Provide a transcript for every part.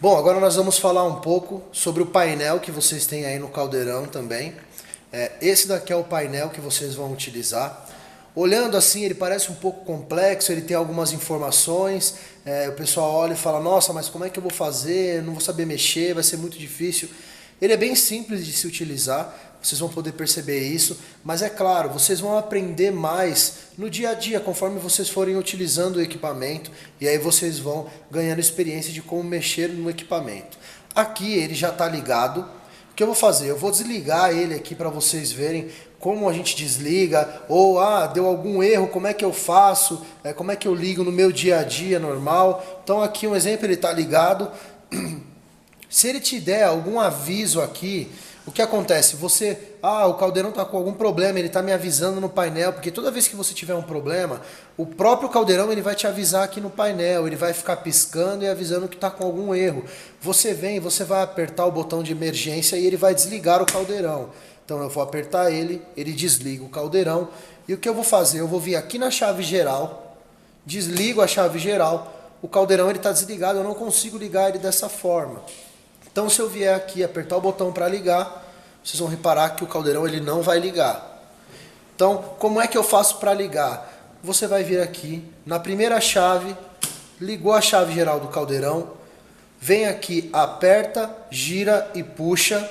Bom, agora nós vamos falar um pouco sobre o painel que vocês têm aí no caldeirão também. Esse daqui é o painel que vocês vão utilizar. Olhando assim, ele parece um pouco complexo, ele tem algumas informações. O pessoal olha e fala, nossa, mas como é que eu vou fazer? Eu não vou saber mexer, vai ser muito difícil. Ele é bem simples de se utilizar, vocês vão poder perceber isso, mas é claro, vocês vão aprender mais no dia a dia, conforme vocês forem utilizando o equipamento, e aí vocês vão ganhando experiência de como mexer no equipamento. Aqui ele já está ligado. O que eu vou fazer? Eu vou desligar ele aqui para vocês verem como a gente desliga, ou deu algum erro, como é que eu faço, como é que eu ligo no meu dia a dia normal. Então aqui um exemplo, ele está ligado. Se ele te der algum aviso aqui, o que acontece? O caldeirão está com algum problema, ele está me avisando no painel, porque toda vez que você tiver um problema, o próprio caldeirão ele vai te avisar aqui no painel, ele vai ficar piscando e avisando que está com algum erro. Você vai apertar o botão de emergência e ele vai desligar o caldeirão. Então eu vou apertar ele desliga o caldeirão. E o que eu vou fazer? Eu vou vir aqui na chave geral, desligo a chave geral, o caldeirão está desligado, eu não consigo ligar ele dessa forma. Então se eu vier aqui apertar o botão para ligar, vocês vão reparar que o caldeirão ele não vai ligar. Então como é que eu faço para ligar? Você vai vir aqui na primeira chave, ligou a chave geral do caldeirão, vem aqui, aperta, gira e puxa,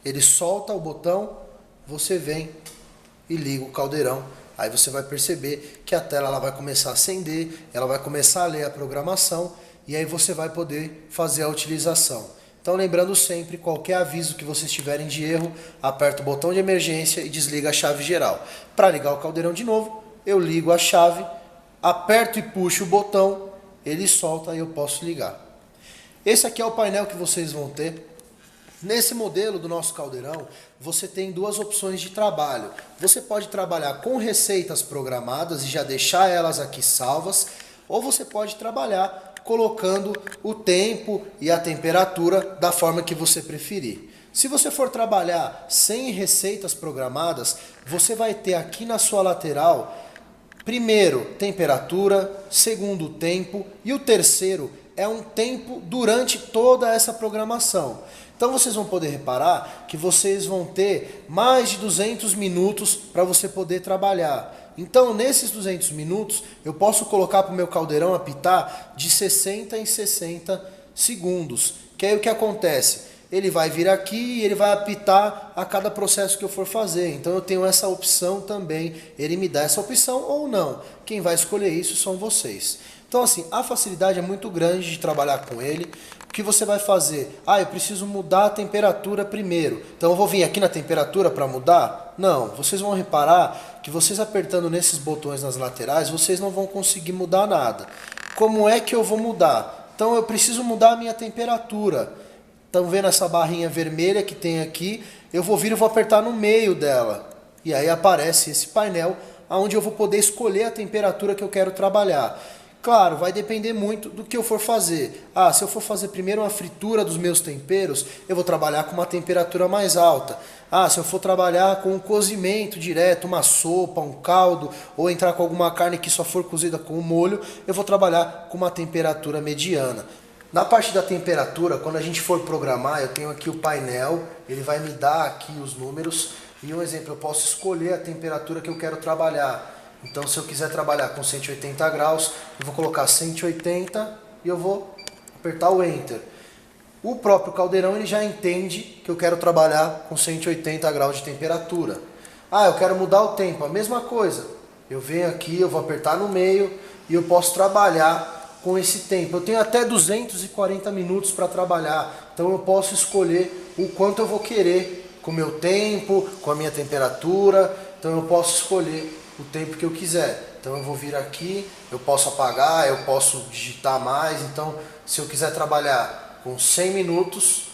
ele solta o botão, você vem e liga o caldeirão. Aí você vai perceber que a tela ela vai começar a acender, ela vai começar a ler a programação, e aí você vai poder fazer a utilização. Então lembrando sempre, qualquer aviso que vocês tiverem de erro, aperta o botão de emergência e desliga a chave geral. Para ligar o caldeirão de novo, eu ligo a chave, aperto e puxo o botão, ele solta e eu posso ligar. Esse aqui é o painel que vocês vão ter. Nesse modelo do nosso caldeirão, você tem duas opções de trabalho. Você pode trabalhar com receitas programadas e já deixar elas aqui salvas, ou você pode trabalhar colocando o tempo e a temperatura da forma que você preferir. Se você for trabalhar sem receitas programadas, você vai ter aqui na sua lateral, primeiro, temperatura, segundo, tempo, e o terceiro é um tempo durante toda essa programação. Então vocês vão poder reparar que vocês vão ter mais de 200 minutos para você poder trabalhar. Então nesses 200 minutos eu posso colocar para o meu caldeirão apitar de 60 em 60 segundos. Que aí o que acontece? Ele vai vir aqui e ele vai apitar a cada processo que eu for fazer. Então eu tenho essa opção também. Ele me dá essa opção ou não. Quem vai escolher isso são vocês. Então assim, a facilidade é muito grande de trabalhar com ele. O que você vai fazer? Eu preciso mudar a temperatura primeiro. Então eu vou vir aqui na temperatura para mudar? Não, vocês vão reparar que vocês apertando nesses botões nas laterais, vocês não vão conseguir mudar nada. Como é que eu vou mudar? Então eu preciso mudar a minha temperatura. Estão vendo essa barrinha vermelha que tem aqui? Eu vou vir e vou apertar no meio dela. E aí aparece esse painel onde eu vou poder escolher a temperatura que eu quero trabalhar. Claro, vai depender muito do que eu for fazer. Se eu for fazer primeiro uma fritura dos meus temperos, eu vou trabalhar com uma temperatura mais alta. Se eu for trabalhar com um cozimento direto, uma sopa, um caldo, ou entrar com alguma carne que só for cozida com um molho, eu vou trabalhar com uma temperatura mediana. Na parte da temperatura, quando a gente for programar, eu tenho aqui o painel, ele vai me dar aqui os números, e um exemplo, eu posso escolher a temperatura que eu quero trabalhar. Então se eu quiser trabalhar com 180 graus, eu vou colocar 180 e eu vou apertar o Enter. O próprio caldeirão ele já entende que eu quero trabalhar com 180 graus de temperatura. Eu quero mudar o tempo, a mesma coisa. Eu venho aqui, eu vou apertar no meio e eu posso trabalhar com esse tempo. Eu tenho até 240 minutos para trabalhar, então eu posso escolher o quanto eu vou querer com o meu tempo, com a minha temperatura, então eu posso escolher o tempo que eu quiser. Então eu vou vir aqui, eu posso apagar, eu posso digitar mais. Então se eu quiser trabalhar com 100 minutos,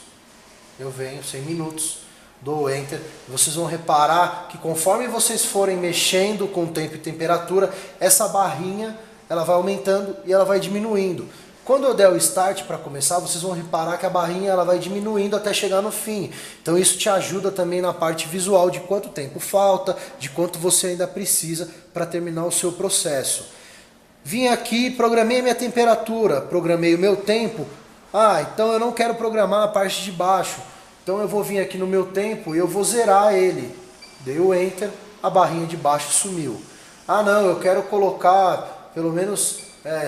eu venho 100 minutos, dou Enter. Vocês vão reparar que conforme vocês forem mexendo com o tempo e temperatura, essa barrinha ela vai aumentando e ela vai diminuindo. Quando eu der o Start para começar, vocês vão reparar que a barrinha ela vai diminuindo até chegar no fim. Então isso te ajuda também na parte visual de quanto tempo falta, de quanto você ainda precisa para terminar o seu processo. Vim aqui, programei a minha temperatura, programei o meu tempo. Ah, então eu não quero programar a parte de baixo. Então eu vou vir aqui no meu tempo e eu vou zerar ele. Dei o Enter, a barrinha de baixo sumiu. Ah não, eu quero colocar pelo menos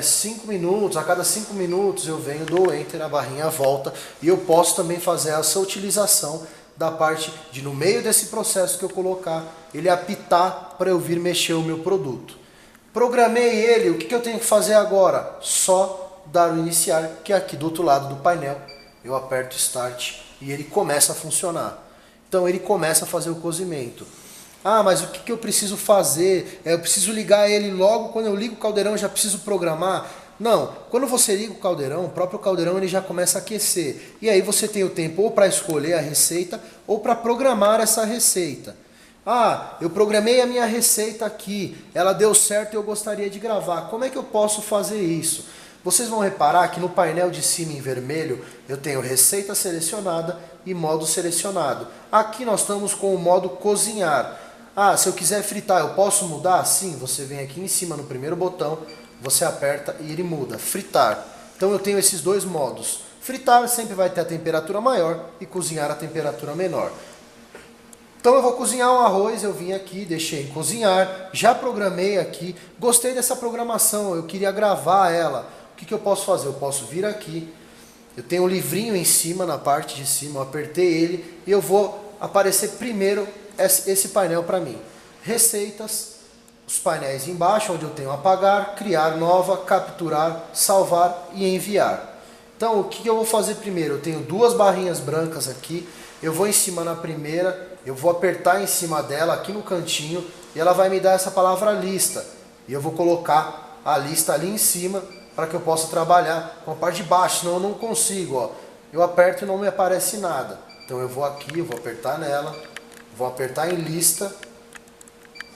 5 minutos, a cada 5 minutos eu venho, dou Enter, a barrinha volta. E eu posso também fazer essa utilização da parte de, no meio desse processo que eu colocar, ele apitar para eu vir mexer o meu produto. Programei ele, o que eu tenho que fazer agora? Só dar o iniciar, que é aqui do outro lado do painel. Eu aperto Start e ele começa a funcionar. Então ele começa a fazer o cozimento. Ah, mas o que eu preciso fazer? Eu preciso ligar ele logo, quando eu ligo o caldeirão eu já preciso programar? Não, quando você liga o caldeirão, o próprio caldeirão ele já começa a aquecer. E aí você tem o tempo ou para escolher a receita ou para programar essa receita. Ah, eu programei a minha receita aqui, ela deu certo e eu gostaria de gravar. Como é que eu posso fazer isso? Vocês vão reparar que no painel de cima em vermelho eu tenho receita selecionada e modo selecionado. Aqui nós estamos com o modo cozinhar. Ah, se eu quiser fritar eu posso mudar? Sim, você vem aqui em cima no primeiro botão, você aperta e ele muda, fritar. Então eu tenho esses dois modos. Fritar sempre vai ter a temperatura maior e cozinhar a temperatura menor. Então eu vou cozinhar um arroz, eu vim aqui, deixei cozinhar, já programei aqui, gostei dessa programação, eu queria gravar ela. O que eu posso fazer? Eu posso vir aqui, eu tenho um livrinho em cima, na parte de cima, eu apertei ele e eu vou aparecer primeiro esse painel para mim. Receitas, os painéis embaixo, onde eu tenho apagar, criar nova, capturar, salvar e enviar. Então o que eu vou fazer primeiro? Eu tenho duas barrinhas brancas aqui, eu vou em cima na primeira, eu vou apertar em cima dela aqui no cantinho e ela vai me dar essa palavra lista. E eu vou colocar a lista ali em cima para que eu possa trabalhar com a parte de baixo, senão eu não consigo. Ó. Eu aperto e não me aparece nada. Então eu vou aqui, eu vou apertar nela, vou apertar em lista,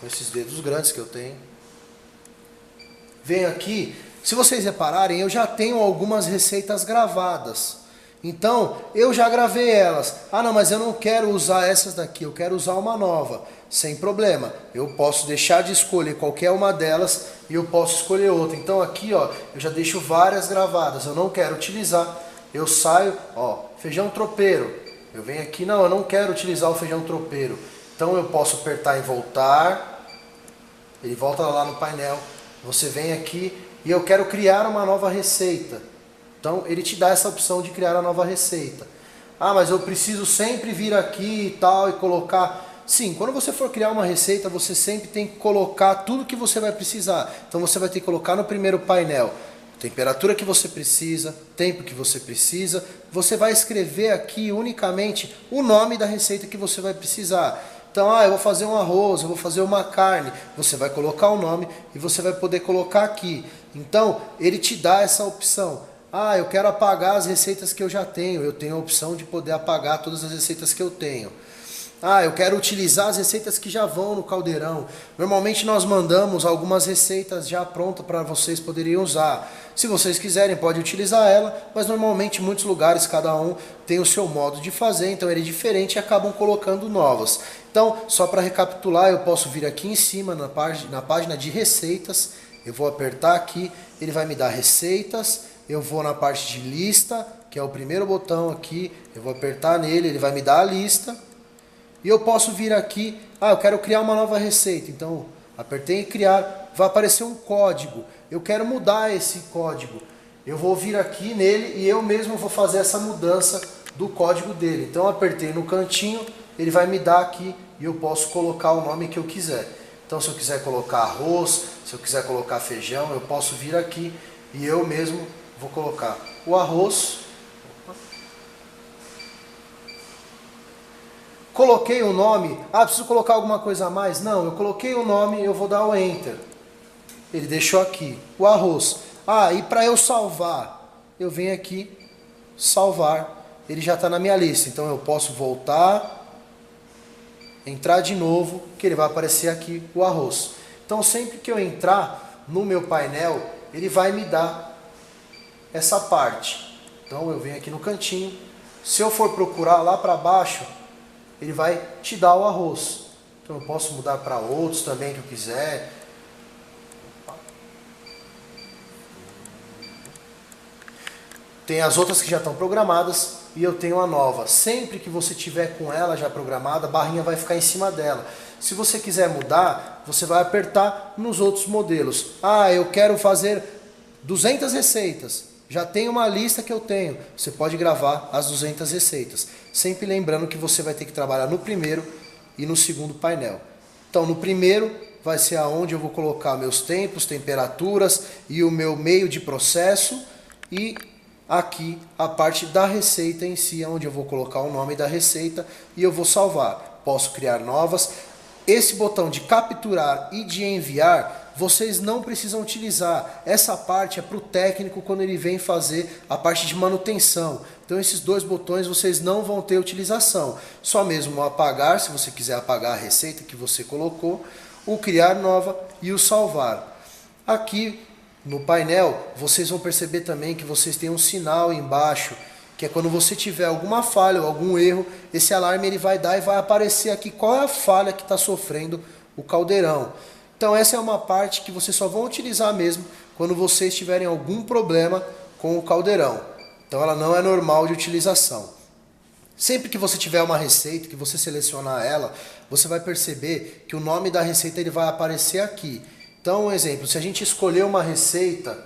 com esses dedos grandes que eu tenho. Venho aqui, se vocês repararem, eu já tenho algumas receitas gravadas. Então, eu já gravei elas. Ah não, mas eu não quero usar essas daqui, eu quero usar uma nova. Sem problema, eu posso deixar de escolher qualquer uma delas e eu posso escolher outra. Então aqui ó, eu já deixo várias gravadas, eu não quero utilizar. Eu saio, ó, feijão tropeiro. Eu venho aqui, não, eu não quero utilizar o feijão tropeiro. Então eu posso apertar em voltar, ele volta lá no painel. Você vem aqui e eu quero criar uma nova receita. Então ele te dá essa opção de criar a nova receita. Ah, mas eu preciso sempre vir aqui e tal e colocar... Sim, quando você for criar uma receita, você sempre tem que colocar tudo que você vai precisar. Então você vai ter que colocar no primeiro painel temperatura que você precisa, tempo que você precisa. Você vai escrever aqui unicamente o nome da receita que você vai precisar. Então, eu vou fazer um arroz, eu vou fazer uma carne. Você vai colocar o nome e você vai poder colocar aqui. Então, ele te dá essa opção. Ah, eu quero apagar as receitas que eu já tenho. Eu tenho a opção de poder apagar todas as receitas que eu tenho. Ah, eu quero utilizar as receitas que já vão no caldeirão. Normalmente nós mandamos algumas receitas já prontas para vocês poderem usar. Se vocês quiserem, pode utilizar ela, mas normalmente em muitos lugares cada um tem o seu modo de fazer, então ele é diferente e acabam colocando novas. Então, só para recapitular, eu posso vir aqui em cima na página de receitas, eu vou apertar aqui, ele vai me dar receitas, eu vou na parte de lista, que é o primeiro botão aqui, eu vou apertar nele, ele vai me dar a lista. E eu posso vir aqui, eu quero criar uma nova receita, então apertei em criar, vai aparecer um código, eu quero mudar esse código, eu vou vir aqui nele e eu mesmo vou fazer essa mudança do código dele. Então apertei no cantinho, ele vai me dar aqui e eu posso colocar o nome que eu quiser. Então se eu quiser colocar arroz, se eu quiser colocar feijão, eu posso vir aqui e eu mesmo vou colocar o arroz. Coloquei o nome, preciso colocar alguma coisa a mais? Não, eu coloquei o nome, eu vou dar o Enter. Ele deixou aqui, o arroz. E para eu salvar, eu venho aqui, salvar, ele já está na minha lista. Então eu posso voltar, entrar de novo, que ele vai aparecer aqui o arroz. Então sempre que eu entrar no meu painel, ele vai me dar essa parte. Então eu venho aqui no cantinho, se eu for procurar lá para baixo, ele vai te dar o arroz. Então eu posso mudar para outros também que eu quiser. tem as outras que já estão programadas e eu tenho a nova. Sempre que você tiver com ela já programada, a barrinha vai ficar em cima dela. Se você quiser mudar, você vai apertar nos outros modelos. Ah, eu quero fazer 200 receitas. Já tem uma lista que eu tenho. Você pode gravar as 200 receitas. Sempre lembrando que você vai ter que trabalhar no primeiro e no segundo painel. Então, no primeiro vai ser aonde eu vou colocar meus tempos, temperaturas e o meu meio de processo. E aqui a parte da receita em si, onde eu vou colocar o nome da receita e eu vou salvar. Posso criar novas. Esse botão de capturar e de enviar, vocês não precisam utilizar. Essa parte é para o técnico quando ele vem fazer a parte de manutenção. Então esses dois botões vocês não vão ter utilização. Só mesmo o apagar, se você quiser apagar a receita que você colocou, o criar nova e o salvar. Aqui no painel vocês vão perceber também que vocês têm um sinal embaixo, que é quando você tiver alguma falha ou algum erro, esse alarme ele vai dar e vai aparecer aqui qual é a falha que está sofrendo o caldeirão. Então essa é uma parte que vocês só vão utilizar mesmo quando vocês tiverem algum problema com o caldeirão. Então ela não é normal de utilização. Sempre que você tiver uma receita, que você selecionar ela, você vai perceber que o nome da receita ele vai aparecer aqui. Então, um exemplo, se a gente escolher uma receita,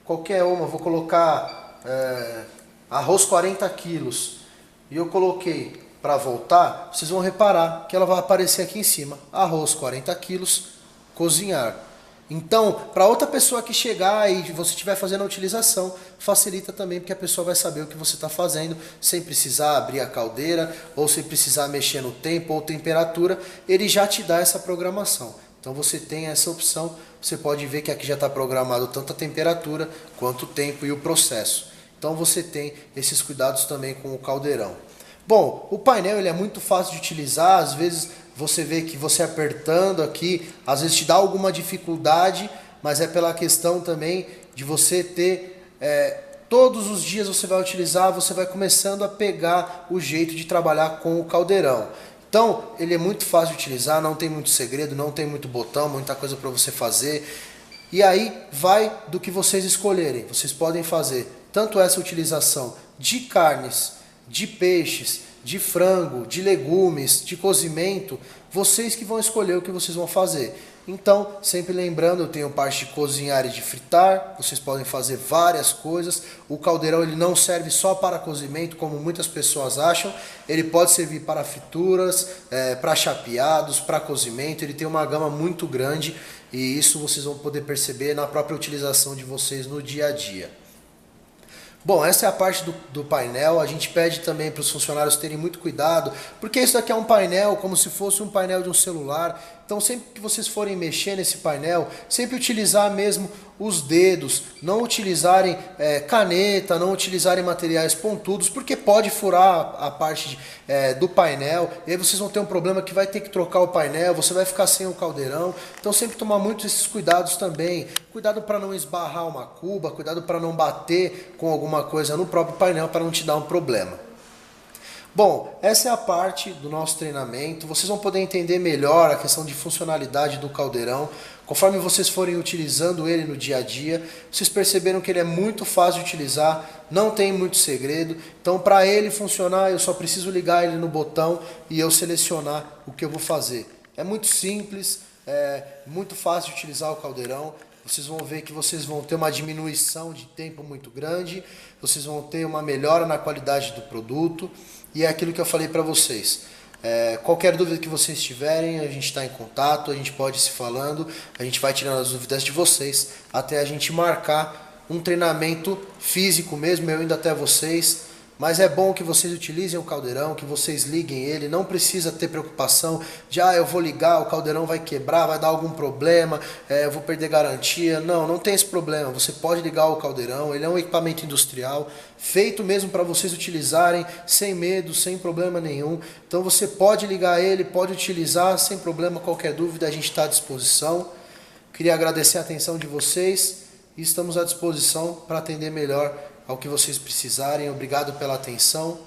qualquer uma, vou colocar arroz 40 quilos, e eu coloquei para voltar, vocês vão reparar que ela vai aparecer aqui em cima, arroz 40 quilos, cozinhar. Então, para outra pessoa que chegar e você estiver fazendo a utilização, facilita também, porque a pessoa vai saber o que você está fazendo, sem precisar abrir a caldeira, ou sem precisar mexer no tempo ou temperatura, ele já te dá essa programação. Então você tem essa opção, você pode ver que aqui já está programado tanto a temperatura, quanto o tempo e o processo. Então você tem esses cuidados também com o caldeirão. Bom, o painel ele é muito fácil de utilizar, às vezes você vê que você apertando aqui, às vezes te dá alguma dificuldade, mas é pela questão também de você ter, todos os dias você vai utilizar, você vai começando a pegar o jeito de trabalhar com o caldeirão. Então, ele é muito fácil de utilizar, não tem muito segredo, não tem muito botão, muita coisa para você fazer. E aí vai do que vocês escolherem. Vocês podem fazer tanto essa utilização de carnes, de peixes, de frango, de legumes, de cozimento, vocês que vão escolher o que vocês vão fazer. Então, sempre lembrando, eu tenho parte de cozinhar e de fritar, vocês podem fazer várias coisas. O caldeirão ele não serve só para cozimento, como muitas pessoas acham. Ele pode servir para frituras, para chapeados, para cozimento. Ele tem uma gama muito grande e isso vocês vão poder perceber na própria utilização de vocês no dia a dia. Bom, essa é a parte do painel. A gente pede também para os funcionários terem muito cuidado, porque isso daqui é um painel como se fosse um painel de um celular. Então sempre que vocês forem mexer nesse painel, sempre utilizar mesmo os dedos, não utilizarem caneta, não utilizarem materiais pontudos, porque pode furar a parte do painel, e aí vocês vão ter um problema que vai ter que trocar o painel, você vai ficar sem o caldeirão. Então sempre tomar muitos esses cuidados também. Cuidado para não esbarrar uma cuba, cuidado para não bater com alguma coisa no próprio painel para não te dar um problema. Bom, essa é a parte do nosso treinamento. Vocês vão poder entender melhor a questão de funcionalidade do caldeirão. Conforme vocês forem utilizando ele no dia a dia, vocês perceberam que ele é muito fácil de utilizar, não tem muito segredo. Então, para ele funcionar, eu só preciso ligar ele no botão e eu selecionar o que eu vou fazer. É muito simples, é muito fácil de utilizar o caldeirão. Vocês vão ver que vocês vão ter uma diminuição de tempo muito grande, vocês vão ter uma melhora na qualidade do produto, e é aquilo que eu falei para vocês. Qualquer dúvida que vocês tiverem, a gente está em contato, a gente pode ir se falando, a gente vai tirando as dúvidas de vocês, até a gente marcar um treinamento físico mesmo, eu indo até vocês. Mas é bom que vocês utilizem o caldeirão, que vocês liguem ele, não precisa ter preocupação de eu vou ligar, o caldeirão vai quebrar, vai dar algum problema, eu vou perder garantia. Não, não tem esse problema, você pode ligar o caldeirão, ele é um equipamento industrial, feito mesmo para vocês utilizarem sem medo, sem problema nenhum. Então você pode ligar ele, pode utilizar sem problema, qualquer dúvida a gente está à disposição. Queria agradecer a atenção de vocês e estamos à disposição para atender melhor ao que vocês precisarem. Obrigado pela atenção.